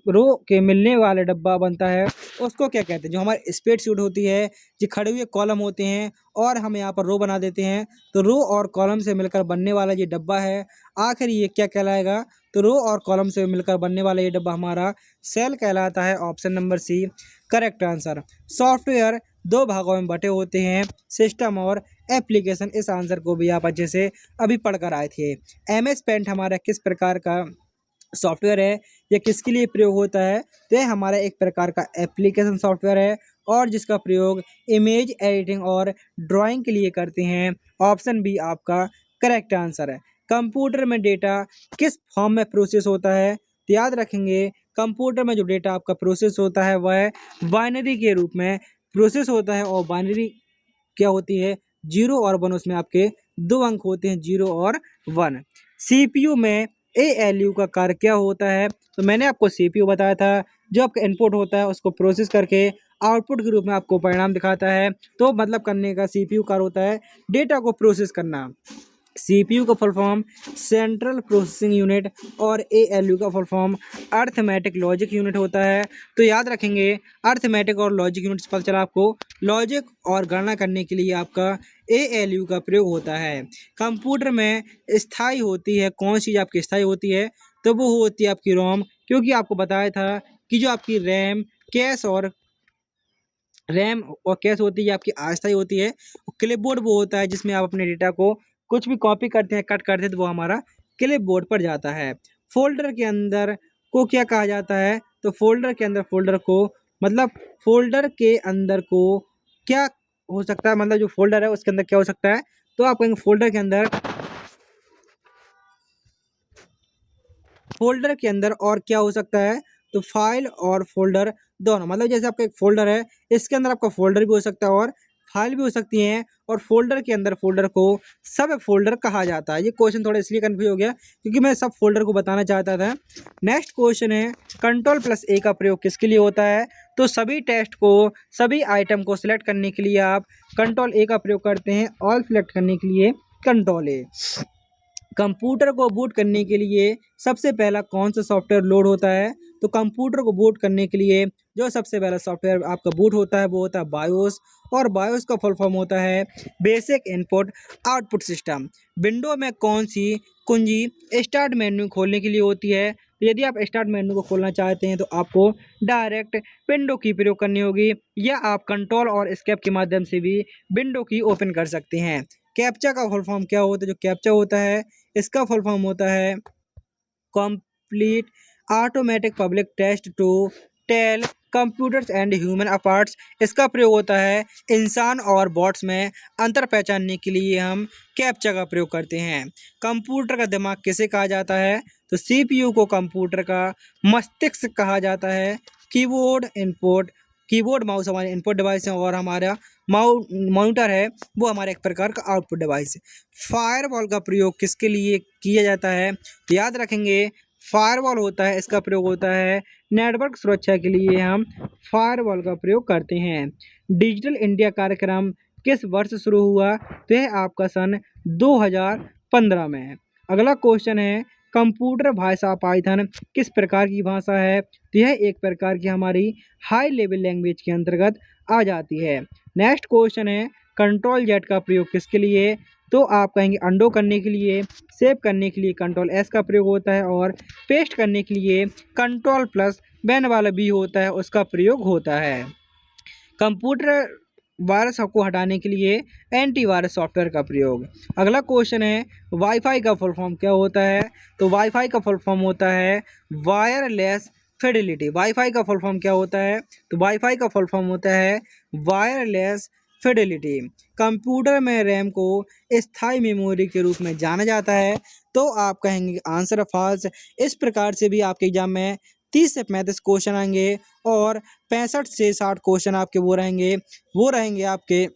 रो के मिलने वाला डब्बा बनता है, उसको क्या कहते हैं, जो हमारी स्प्रेडशीट होती है जो खड़े हुए कॉलम होते हैं और हम यहाँ पर रो बना देते हैं, तो रो और कॉलम से मिलकर बनने वाला ये डब्बा है आखिर ये क्या कहलाएगा, तो रो और कॉलम से मिलकर बनने वाला ये डब्बा हमारा सेल कहलाता है। Option number C correct answer. Software 2 भागों में बटे होते हैं, सिस्टम और एप्लीकेशन। इस आंसर को भी आप अच्छे से अभी पढ़ कर आए थे। MS पेंट हमारा किस प्रकार का सॉफ्टवेयर है, यह किसके लिए प्रयोग होता है, तो यह हमारा एक प्रकार का एप्लीकेशन सॉफ्टवेयर है, और जिसका प्रयोग इमेज एडिटिंग और ड्राइंग के लिए करते हैं। ऑप्शन बी आपका करेक्ट आंसर है। कंप्यूटर में डेटा किस फॉर्म में प्रोसेस होता है, तो याद रखेंगे कंप्यूटर में जो डेटा आपका प्रोसेस होता है वह बाइनरी के रूप में प्रोसेस होता है, और बाइनरी क्या होती है 0 और 1, उसमें आपके 2 अंक होते हैं 0 और 1। CPU में ALU का कार्य क्या होता है, तो मैंने आपको CPU बताया था, जो आपका इनपुट होता है उसको प्रोसेस करके आउटपुट के रूप में आपको परिणाम दिखाता है। तो मतलब करने का CPU कार्य होता है डेटा को प्रोसेस करना। CPU का full form central processing unit, और ALU का full form arithmetic logic unit होता है। तो याद रखेंगे अर्थमेटिक और लॉजिक यूनिट से पता चला आपको, लॉजिक और गणना करने के लिए आपका ALU का प्रयोग होता है। कंप्यूटर में स्थायी होती है कौन सी चीज़ आपकी स्थायी होती है, तो वो होती है आपकी रोम, क्योंकि आपको बताया था कि जो आपकी रैम और कैश होती है आपकी अस्थायी होती है। क्लिपबोर्ड वो होता है जिसमें आप अपने डेटा को कुछ भी कॉपी करते हैं, कट करते हैं, तो वो हमारा क्लिपबोर्ड पर जाता है। फोल्डर के अंदर को क्या कहा जाता है, तो फोल्डर के अंदर फोल्डर को मतलब फोल्डर के अंदर को क्या हो सकता है, मतलब जो फोल्डर है उसके अंदर क्या हो सकता है, तो आप कहेंगे फोल्डर के अंदर और क्या हो सकता है, तो फाइल और फोल्डर दोनों। मतलब जैसे आपका एक फोल्डर है, इसके अंदर आपका फोल्डर भी हो सकता है और फाइल भी हो सकती हैं, और फोल्डर के अंदर फोल्डर को सब फोल्डर कहा जाता है। ये क्वेश्चन थोड़ा इसलिए कन्फ्यूज हो गया क्योंकि मैं सब फोल्डर को बताना चाहता था। नेक्स्ट क्वेश्चन है कंट्रोल+A का प्रयोग किसके लिए होता है, तो सभी टेस्ट को, सभी आइटम को सिलेक्ट करने के लिए आप कंट्रोल ए का प्रयोग करते हैं। ऑल सिलेक्ट करने के लिए कंट्रोल ए। कंप्यूटर को बूट करने के लिए सबसे पहला कौन सा सॉफ्टवेयर लोड होता है? तो कंप्यूटर को बूट करने के लिए जो सबसे पहला सॉफ्टवेयर आपका बूट होता है वो होता है बायोस। और बायोस का फुल फॉर्म होता है basic input output system. Window में कौन सी कुंजी स्टार्ट मेन्यू खोलने के लिए होती है? तो यदि आप स्टार्ट मेन्यू को खोलना चाहते हैं तो आपको डायरेक्ट विंडो की प्रयोग करनी होगी, या आप कंट्रोल और एस्केप के माध्यम से भी विंडो की ओपन कर सकते हैं। कैप्चा का फुल फॉर्म क्या होता है? जो कैप्चा होता है इसका फुल फॉर्म होता है complete automatic public test to tell computers and human aparts. इसका प्रयोग होता है इंसान और बॉट्स में अंतर पहचानने के लिए हम कैप्चा का प्रयोग करते हैं। कंप्यूटर का दिमाग किसे कहा जाता है? तो सीपीयू को कंप्यूटर का मस्तिष्क कहा जाता है। कीबोर्ड माउस हमारे इनपुट डिवाइस है और हमारा मॉनिटर है वो हमारा एक प्रकार का आउटपुट डिवाइस है। फायरवॉल का प्रयोग किसके लिए किया जाता है? तो याद रखेंगे फायरवॉल होता है, इसका प्रयोग होता है नेटवर्क सुरक्षा के लिए हम फायरवॉल का प्रयोग करते हैं। डिजिटल इंडिया कार्यक्रम किस वर्ष शुरू हुआ? तो यह आपका सन 2015 में है। अगला क्वेश्चन है कंप्यूटर भाषा पाइथन किस प्रकार की भाषा है? तो यह एक प्रकार की हमारी हाई लेवल लैंग्वेज के अंतर्गत आ जाती है। नेक्स्ट क्वेश्चन है कंट्रोल जेड का प्रयोग किसके लिए? तो आप कहेंगे अंडो करने के लिए, सेव करने के लिए कंट्रोल एस का प्रयोग होता है और पेस्ट करने के लिए कंट्रोल प्लस बैन वाला भी होता है उसका प्रयोग होता है। कंप्यूटर वायरस को हटाने के लिए एंटीवायरस सॉफ्टवेयर का प्रयोग। अगला क्वेश्चन है वाईफाई का फुल फॉर्म क्या होता है? तो वाईफाई का फुल फॉर्म होता है वायरलेस फिडेलिटी। वाईफाई का फुल फॉर्म क्या होता है? तो वाईफाई का फुल फॉर्म होता है वायरलेस फिडेलिटी। कंप्यूटर में रैम को स्थायी मेमोरी के रूप में जाना जाता है। तो आप कहेंगे आंसर फॉल्स। इस प्रकार से भी आपके एग्जाम में 30 से 35 क्वेश्चन आएंगे और 65 से 60 क्वेश्चन आपके वो रहेंगे आपके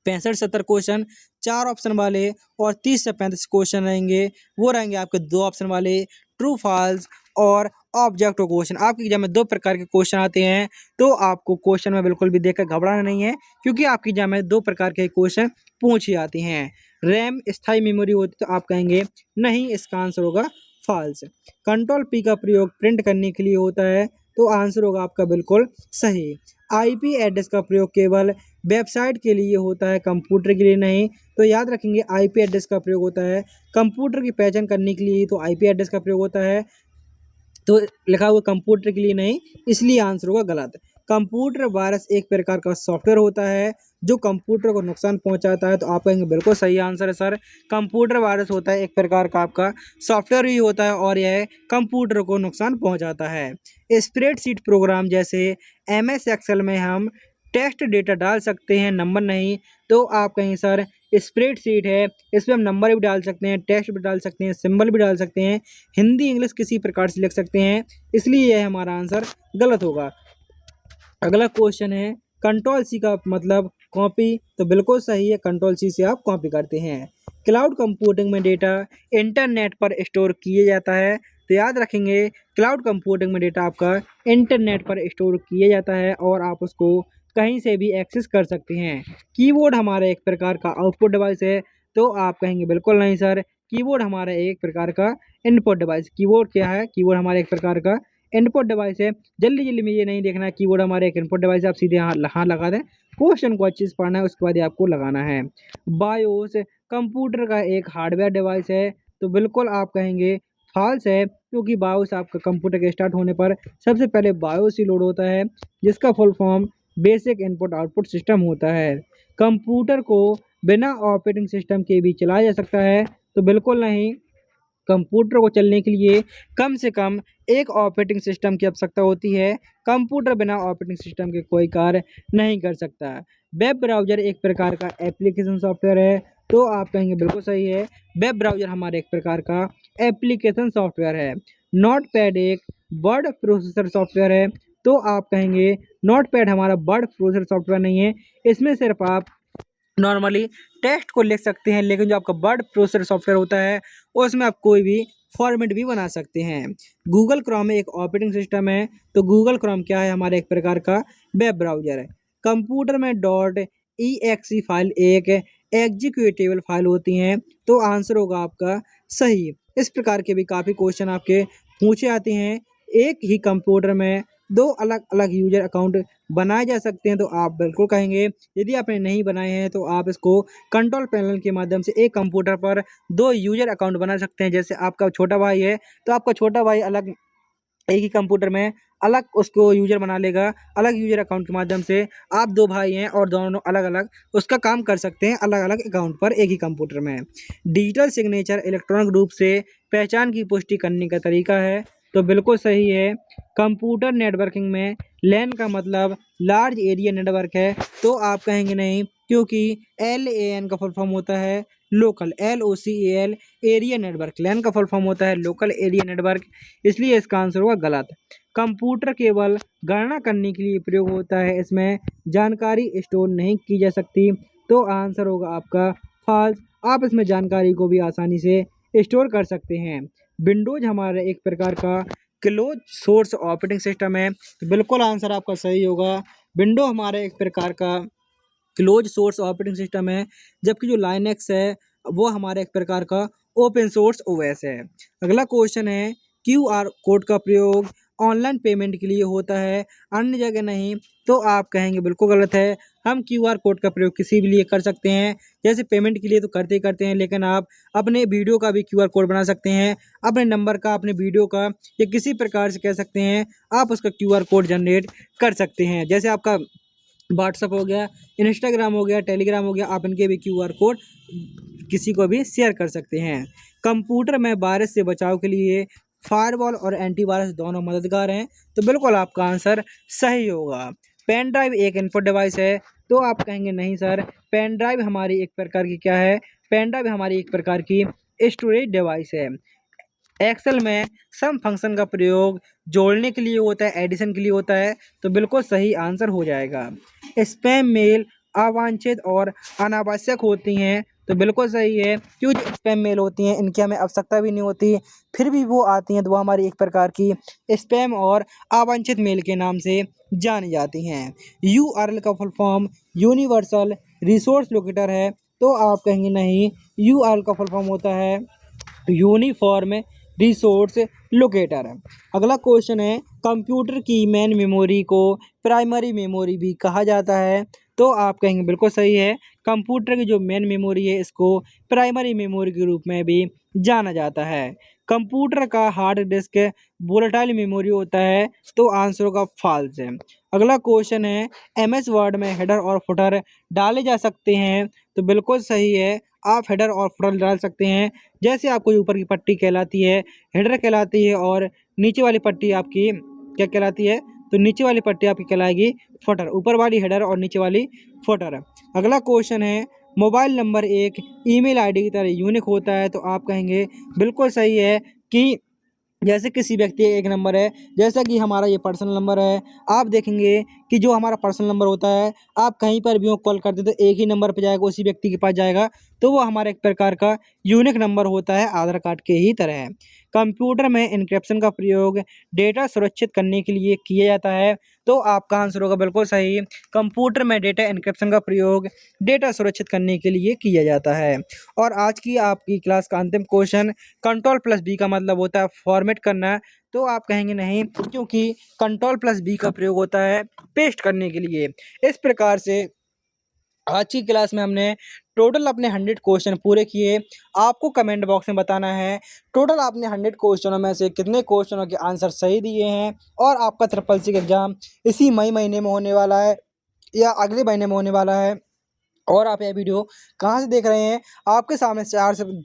65-70 क्वेश्चन 4 ऑप्शन वाले, और 30 से 35 क्वेश्चन रहेंगे आपके 2 ऑप्शन वाले ट्रू फॉल्स और ऑब्जेक्टिव क्वेश्चन। आपके एग्जाम में 2 प्रकार के क्वेश्चन आते हैं, तो आपको क्वेश्चन में बिल्कुल भी देखकर घबराना नहीं है, क्योंकि आपके एग्जाम में 2 प्रकार के क्वेश्चन पूछे आते हैं। रैम स्थायी मेमोरी होती तो आप कहेंगे नहीं, इसका आंसर होगा फॉल्स। कंट्रोल पी का प्रयोग प्रिंट करने के लिए होता है, तो आंसर होगा आपका बिल्कुल सही। आईपी एड्रेस का प्रयोग केवल वेबसाइट के लिए होता है, कंप्यूटर के लिए नहीं। तो याद रखेंगे आईपी एड्रेस का प्रयोग होता है कंप्यूटर की पहचान करने के लिए, तो आईपी एड्रेस का प्रयोग होता है, तो लिखा हुआ कंप्यूटर के लिए नहीं, इसलिए आंसर होगा गलत। कंप्यूटर वायरस एक प्रकार का सॉफ्टवेयर होता है जो कंप्यूटर को नुकसान पहुंचाता है, तो आप कहेंगे बिल्कुल सही आंसर है सर। कंप्यूटर वायरस होता है एक प्रकार का आपका सॉफ्टवेयर ही होता है और यह कंप्यूटर को नुकसान पहुंचाता है। स्प्रेडशीट प्रोग्राम जैसे एमएस एक्सेल में हम टेस्ट डेटा डाल सकते हैं, नंबर नहीं। तो आप कहेंगे सर स्प्रेडशीट है, इसमें हम नंबर भी डाल सकते हैं, टेस्ट भी डाल सकते हैं, सिंबल भी डाल सकते हैं, हिंदी इंग्लिश किसी प्रकार से लिख सकते हैं, इसलिए यह हमारा आंसर गलत होगा। अगला क्वेश्चन है कंट्रोल सी का मतलब कॉपी, तो बिल्कुल सही है, कंट्रोल सी से आप कॉपी करते हैं। क्लाउड कंप्यूटिंग में डेटा इंटरनेट पर स्टोर किया जाता है, तो याद रखेंगे क्लाउड कंप्यूटिंग में डेटा आपका इंटरनेट पर स्टोर किया जाता है और आप उसको कहीं से भी एक्सेस कर सकते हैं। कीबोर्ड हमारा एक प्रकार का आउटपुट डिवाइस है, तो आप कहेंगे बिल्कुल नहीं सर, कीबोर्ड हमारा एक प्रकार का इनपुट डिवाइस। कीबोर्ड क्या है? कीबोर्ड हमारा एक प्रकार का इनपुट डिवाइस है। जल्दी जल्दी में ये नहीं देखना है कीबोर्ड हमारे एक इनपुट डिवाइस है, आप सीधे हाँ लगा दें। क्वेश्चन को अच्छे से पढ़ना है, उसके बाद ही आपको लगाना है। बायोस कंप्यूटर का एक हार्डवेयर डिवाइस है, तो बिल्कुल आप कहेंगे फॉल्स है, क्योंकि बायोस आपका कंप्यूटर के स्टार्ट होने पर सबसे पहले बायोस ही लोड होता है, जिसका full form basic input output system होता है। कंप्यूटर को बिना ऑपरेटिंग सिस्टम के भी चलाया जा सकता है, तो बिल्कुल नहीं। कंप्यूटर को चलने के लिए कम से कम एक ऑपरेटिंग सिस्टम की आवश्यकता होती है। कंप्यूटर बिना ऑपरेटिंग सिस्टम के कोई कार्य नहीं कर सकता। वेब ब्राउज़र एक प्रकार का एप्लीकेशन सॉफ्टवेयर है, तो आप कहेंगे बिल्कुल सही है, वेब ब्राउज़र हमारे एक प्रकार का एप्लीकेशन सॉफ्टवेयर है। नोटपैड एक वर्ड प्रोसेसर सॉफ्टवेयर है, तो आप कहेंगे नोटपैड हमारा वर्ड प्रोसेसर सॉफ्टवेयर नहीं है, इसमें सिर्फ आप नॉर्मली टेक्स्ट को लिख सकते हैं, लेकिन जो आपका वर्ड प्रोसेसर सॉफ्टवेयर होता है उसमें आप कोई भी फॉर्मेट भी बना सकते हैं। गूगल क्रोम एक ऑपरेटिंग सिस्टम है, तो गूगल क्रोम क्या है, हमारे एक प्रकार का वेब ब्राउज़र है। कंप्यूटर में .exe फाइल एक एग्जीक्यूटेबल फाइल होती हैं, तो आंसर होगा आपका सही। इस प्रकार के भी काफ़ी क्वेश्चन आपके पूछे आते हैं। एक ही कंप्यूटर में दो अलग अलग यूजर अकाउंट बनाए जा सकते हैं, तो आप बिल्कुल कहेंगे यदि आपने नहीं बनाए हैं तो आप इसको कंट्रोल पैनल के माध्यम से एक कंप्यूटर पर दो यूजर अकाउंट बना सकते हैं। जैसे आपका छोटा भाई है, तो आपका छोटा भाई अलग एक ही कंप्यूटर में अलग उसको यूजर बना लेगा, अलग यूजर अकाउंट के माध्यम से आप दो भाई हैं और दोनों अलग अलग उसका काम कर सकते हैं अलग अलग अकाउंट पर एक ही कंप्यूटर में। डिजिटल सिग्नेचर इलेक्ट्रॉनिक रूप से पहचान की पुष्टि करने का तरीका है, तो बिल्कुल सही है। कंप्यूटर नेटवर्किंग में लैन का मतलब लार्ज एरिया नेटवर्क है, तो आप कहेंगे नहीं, क्योंकि LAN का फुल फॉर्म होता है लोकल, LOCAL एरिया नेटवर्क। लैन का फुल फॉर्म होता है लोकल एरिया नेटवर्क, इसलिए इसका आंसर होगा गलत। कंप्यूटर केवल गणना करने के लिए प्रयोग होता है, इसमें जानकारी स्टोर नहीं की जा सकती, तो आंसर होगा आपका फॉल्स। आप इसमें जानकारी को भी आसानी से स्टोर कर सकते हैं। विंडोज हमारा एक प्रकार का क्लोज सोर्स ऑपरेटिंग सिस्टम है, तो बिल्कुल आंसर आपका सही होगा। विंडो हमारे एक प्रकार का क्लोज सोर्स ऑपरेटिंग सिस्टम है, जबकि जो लाइनक्स है वो हमारे एक प्रकार का ओपन सोर्स ओएस है। अगला क्वेश्चन है, QR कोड का प्रयोग ऑनलाइन पेमेंट के लिए होता है, अन्य जगह नहीं, तो आप कहेंगे बिल्कुल गलत है। हम QR कोड का प्रयोग किसी भी लिए कर सकते हैं, जैसे पेमेंट के लिए तो करते ही करते हैं, लेकिन आप अपने वीडियो का भी QR कोड बना सकते हैं, अपने नंबर का, अपने वीडियो का, या किसी प्रकार से कह सकते हैं आप उसका QR कोड जनरेट कर सकते हैं। जैसे आपका व्हाट्सअप हो गया, इंस्टाग्राम हो गया, टेलीग्राम हो गया, आप इनके भी QR कोड किसी को भी शेयर कर सकते हैं। कंप्यूटर में वायरस से बचाव के लिए फायरवॉल और एंटीवायरस दोनों मददगार हैं, तो बिल्कुल आपका आंसर सही होगा। पेन ड्राइव एक इनपुट डिवाइस है, तो आप कहेंगे नहीं सर, पेन ड्राइव हमारी एक प्रकार की क्या है, पेन ड्राइव हमारी एक प्रकार की स्टोरेज डिवाइस है। एक्सेल में सम फंक्शन का प्रयोग जोड़ने के लिए होता है, एडिशन के लिए होता है, तो बिल्कुल सही आंसर हो जाएगा। स्पैम मेल अवांछित और अनावश्यक होती हैं, तो बिल्कुल सही है, क्योंकि स्पैम मेल होती हैं इनकी हमें आवश्यकता भी नहीं होती, फिर भी वो आती हैं, तो वो हमारी एक प्रकार की स्पैम और अवांछित मेल के नाम से जानी जाती हैं। URL का full form universal resource locator है, तो आप कहेंगे नहीं, URL का फुल फॉर्म होता है यूनिफॉर्म रिसोर्स लोकेटर। अगला क्वेश्चन है, कंप्यूटर की मेन मेमोरी को प्राइमरी मेमोरी भी कहा जाता है, तो आप कहेंगे बिल्कुल सही है। कंप्यूटर की जो मेन मेमोरी है इसको प्राइमरी मेमोरी के रूप में भी जाना जाता है। कंप्यूटर का हार्ड डिस्क वोलेटाइल मेमोरी होता है, तो आंसर होगा फॉल्स है। अगला क्वेश्चन है, MS वर्ड में हेडर और फुटर डाले जा सकते हैं, तो बिल्कुल सही है, आप हेडर और फुटर डाल सकते हैं। जैसे आपको ऊपर की पट्टी कहलाती है हेडर कहलाती है, और नीचे वाली पट्टी आपकी क्या कहलाती है, तो नीचे वाली पट्टी आपकी कहलाएगी फुटर, ऊपर वाली हेडर और नीचे वाली फुटर। अगला क्वेश्चन है, मोबाइल नंबर एक ईमेल आईडी की तरह यूनिक होता है, तो आप कहेंगे बिल्कुल सही है कि जैसे किसी व्यक्ति का एक नंबर है, जैसा कि हमारा ये पर्सनल नंबर है, आप देखेंगे कि जो हमारा पर्सनल नंबर होता है, आप कहीं पर भी कॉल करते तो एक ही नंबर पे जाएगा, उसी व्यक्ति के पास जाएगा, तो वो हमारा एक प्रकार का यूनिक नंबर होता है, आधार कार्ड के ही तरह। कंप्यूटर में इनक्रिप्शन का प्रयोग डेटा सुरक्षित करने के लिए किया जाता है, तो आपका आंसर होगा बिल्कुल सही। कंप्यूटर में डेटा इनक्रिप्शन का प्रयोग डेटा सुरक्षित करने के लिए किया जाता है। और आज की आपकी क्लास का अंतिम क्वेश्चन, Ctrl+B का मतलब होता है फॉर्मेट करना, तो आप कहेंगे नहीं, क्योंकि Ctrl+B का प्रयोग होता है पेस्ट करने के लिए। इस प्रकार से आज की क्लास में हमने टोटल अपने 100 क्वेश्चन पूरे किए। आपको कमेंट बॉक्स में बताना है टोटल आपने 100 क्वेश्चनों में से कितने क्वेश्चनों के आंसर सही दिए हैं, और आपका SSSC का एग्ज़ाम इसी मई महीने में होने वाला है या अगले महीने में होने वाला है। और आप यह वीडियो कहाँ से देख रहे हैं, आपके सामने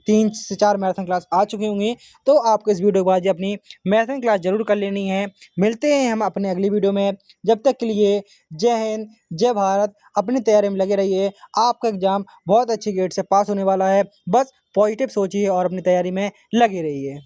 3 से 4 मैराथन क्लास आ चुकी होंगी, तो आपको इस वीडियो के बाद ये अपनी मैराथन क्लास ज़रूर कर लेनी है। मिलते हैं हम अपने अगली वीडियो में, जब तक के लिए जय हिंद, जय भारत। अपनी तैयारी में लगे रहिए, आपका एग्ज़ाम बहुत अच्छी ग्रेड से पास होने वाला है, बस पॉजिटिव सोचिए और अपनी तैयारी में लगे रहिए।